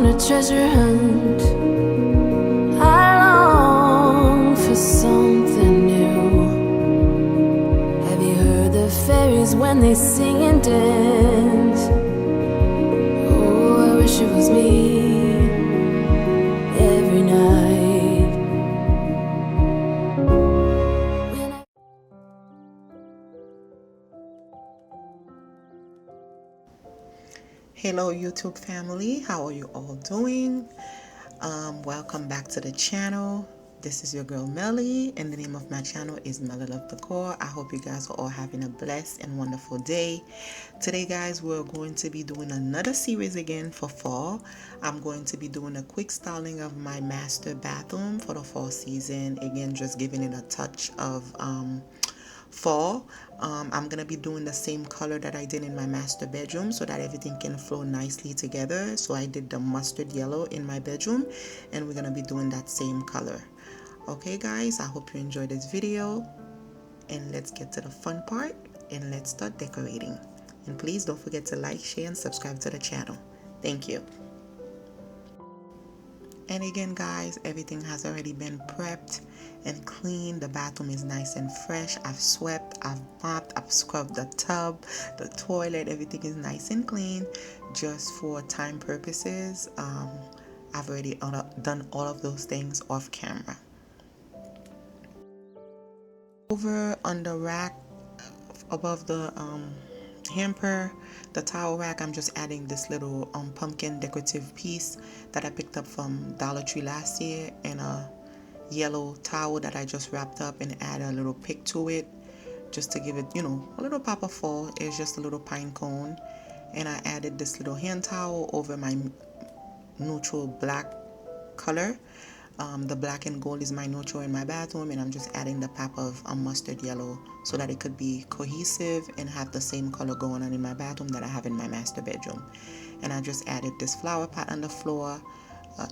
a treasure hunt. I long for something new. Have you heard the fairies when they sing and dance? Oh, I wish it was me every night. Hello YouTube family, how are you all doing? Welcome back to the channel. This is your girl Meli, and the name of my channel is Meli Love Decor. I hope you guys are all having a blessed and wonderful day. Today guys, we're going to be doing another series again for fall. I'm going to be doing a quick styling of my master bathroom for the fall season. Again, just giving it a touch of fall. I'm gonna be doing the same color that I did in my master bedroom so that everything can flow nicely together. So I did the mustard yellow in my bedroom, and we're gonna be doing that same color. Okay guys, I hope you enjoyed this video, and let's get to the fun part and let's start decorating. And please don't forget to like, share, and subscribe to the channel. Thank you. And again guys, everything has already been prepped and cleaned. The bathroom is nice and fresh. I've swept, I've mopped, I've scrubbed the tub, the toilet, everything is nice and clean. Just for time purposes, I've already done all of those things off camera. Over on the rack above the hamper, the towel rack, I'm just adding this little pumpkin decorative piece that I picked up from Dollar Tree last year, and a yellow towel that I just wrapped up and add a little pick to it just to give it, you know, a little pop of fall. It's just a little pine cone, and I added this little hand towel over my neutral black color. The black and gold is my neutral in my bathroom, and I'm just adding the pop of mustard yellow so that it could be cohesive and have the same color going on in my bathroom that I have in my master bedroom. And I just added this flower pot on the floor,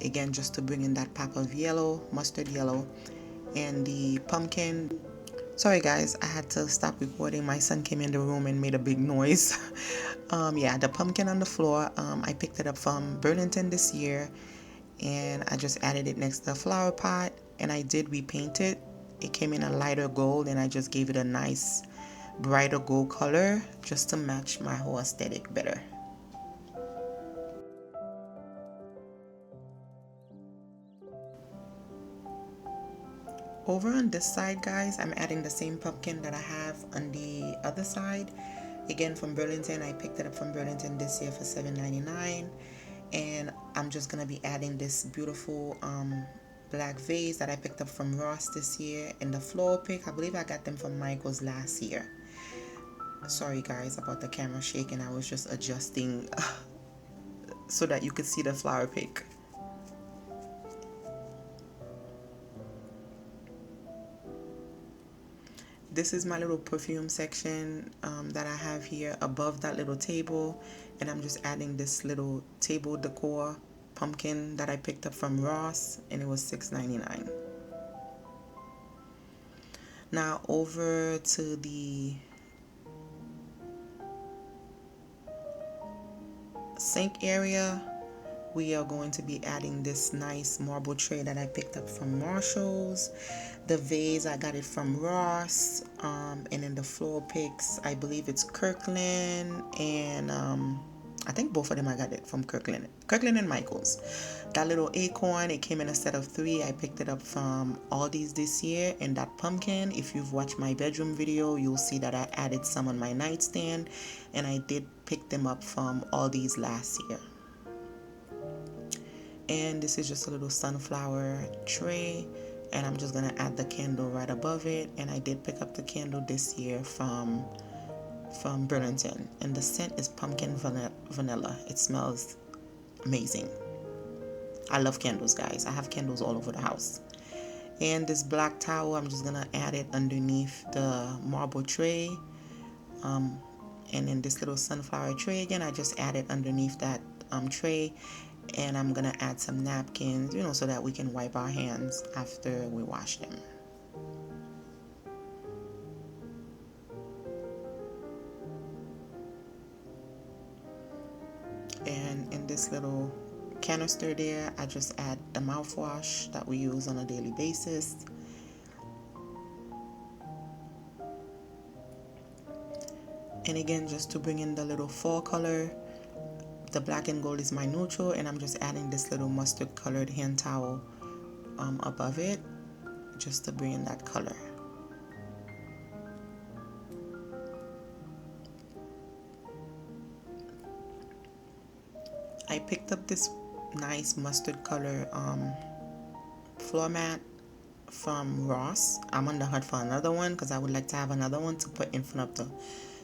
again just to bring in that pop of yellow, mustard yellow, and the pumpkin. Sorry guys, I had to stop recording. My son came in the room and made a big noise. Yeah, the pumpkin on the floor, I picked it up from Burlington this year, and I just added it next to the flower pot, and I did repaint it. It came in a lighter gold, and I just gave it a nice brighter gold color just to match my whole aesthetic better. Over on this side guys, I'm adding the same pumpkin that I have on the other side. Again from Burlington, I picked it up from Burlington this year for $7.99. And I'm just gonna be adding this beautiful black vase that I picked up from Ross this year, and the flower pick, I believe I got them from Michael's last year. Sorry guys about the camera shaking, I was just adjusting so that you could see the flower pick. This is my little perfume section that I have here above that little table, and I'm just adding this little table decor pumpkin that I picked up from Ross, and it was $6.99. Now over to the sink area, we are going to be adding this nice marble tray that I picked up from Marshall's. The vase, I got it from Ross, and then the floor picks, I believe it's Kirkland, and I think both of them I got it from Kirkland and Michael's. That little acorn, it came in a set of 3. I picked it up from Aldi's this year. And that pumpkin, if you've watched my bedroom video, you'll see that I added some on my nightstand, and I did pick them up from Aldi's last year. And this is just a little sunflower tray, and I'm just gonna add the candle right above it. And I did pick up the candle this year from Burlington, and the scent is pumpkin vanilla. It smells amazing. I love candles guys. I have candles all over the house. And this black towel, I'm just gonna add it underneath the marble tray, and then this little sunflower tray, again I just added underneath that tray. And I'm gonna add some napkins, you know, so that we can wipe our hands after we wash them. And in this little canister there, I just add the mouthwash that we use on a daily basis. And again, just to bring in the little fall color, the black and gold is my neutral, and I'm just adding this little mustard colored hand towel above it, just to bring in that color. I picked up this nice mustard color floor mat from Ross. I'm on the hunt for another one because I would like to have another one to put in front of the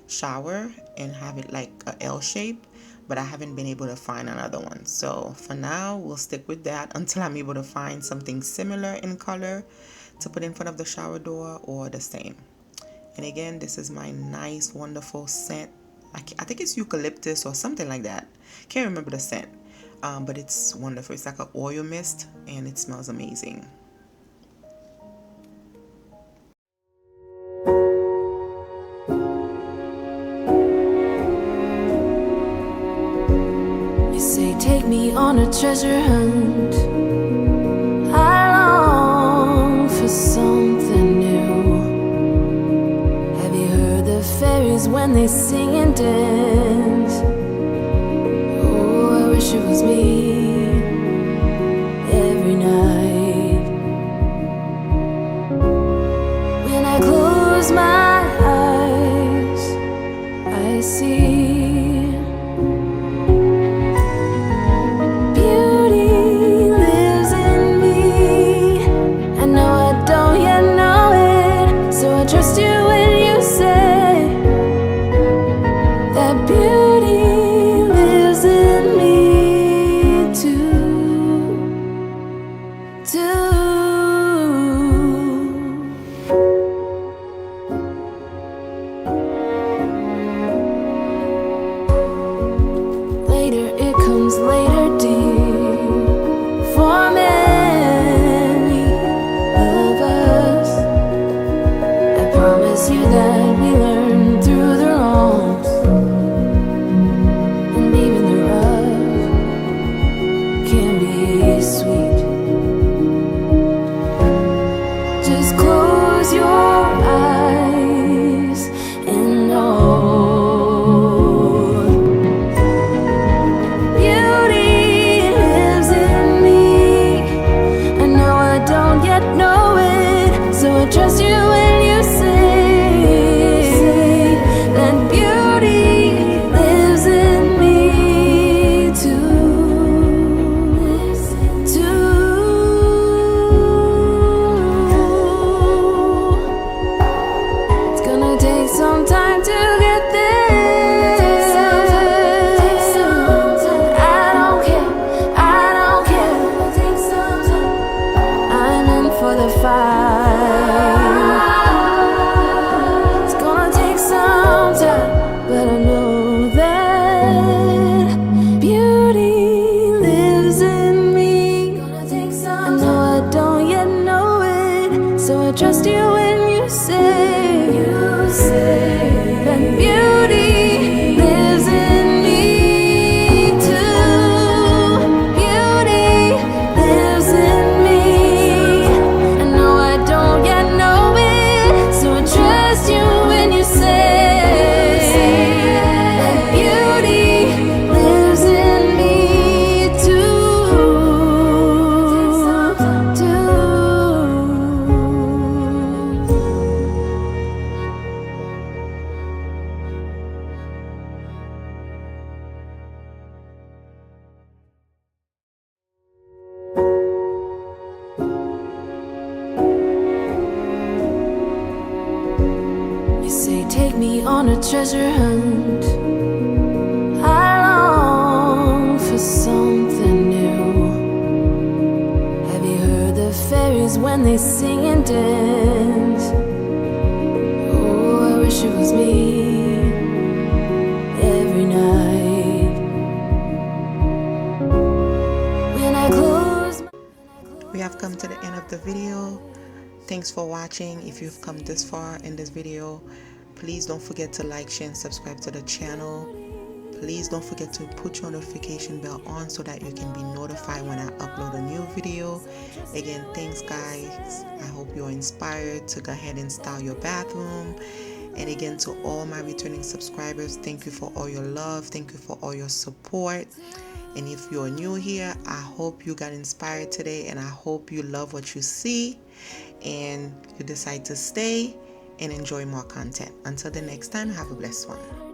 shower and have it like a L shape, but I haven't been able to find another one. So for now, we'll stick with that until I'm able to find something similar in color to put in front of the shower door or the same. And again, this is my nice, wonderful scent. I think it's eucalyptus or something like that. Can't remember the scent, but it's wonderful. It's like an oil mist, and it smells amazing. You say take me on a treasure hunt. I long for something new. Have you heard the fairies when they sing and dance? Oh, I wish it was me every night. When I close my eyes, I see beauty lives in me. I know I don't yet know it, so I trust you when you say that beauty lives in me too. Later, it comes later, dear, for many of us. I promise you that we learn through the wrongs, and even the rough can be sweet. Just close your eyes and know beauty lives in me. I know I don't yet know it, so I trust you when you say that beauty lives in me It's gonna take some time to get there. I don't care. I'm in for the fight. It's gonna take some time, but I know that beauty lives in me. I know I don't yet know it, so I trust you when you say that beauty lives in me too. Beauty lives in me. I know I don't yet know it, so I trust you when you say that beauty lives in me too. You say take me on a treasure hunt. I long for something new. Have you heard the fairies when they sing and dance? Oh, I wish it was me every night. When I close my We have come to the end of the video. Thanks for watching. If you've come this far in this video, please don't forget to like, share, and subscribe to the channel. Please don't forget to put your notification bell on so that you can be notified when I upload a new video. Again, thanks guys. I hope you're inspired to go ahead and style your bathroom. And again, to all my returning subscribers, thank you for all your love. Thank you for all your support. And if you're new here, I hope you got inspired today, and I hope you love what you see and you decide to stay and enjoy more content. Until the next time, have a blessed one.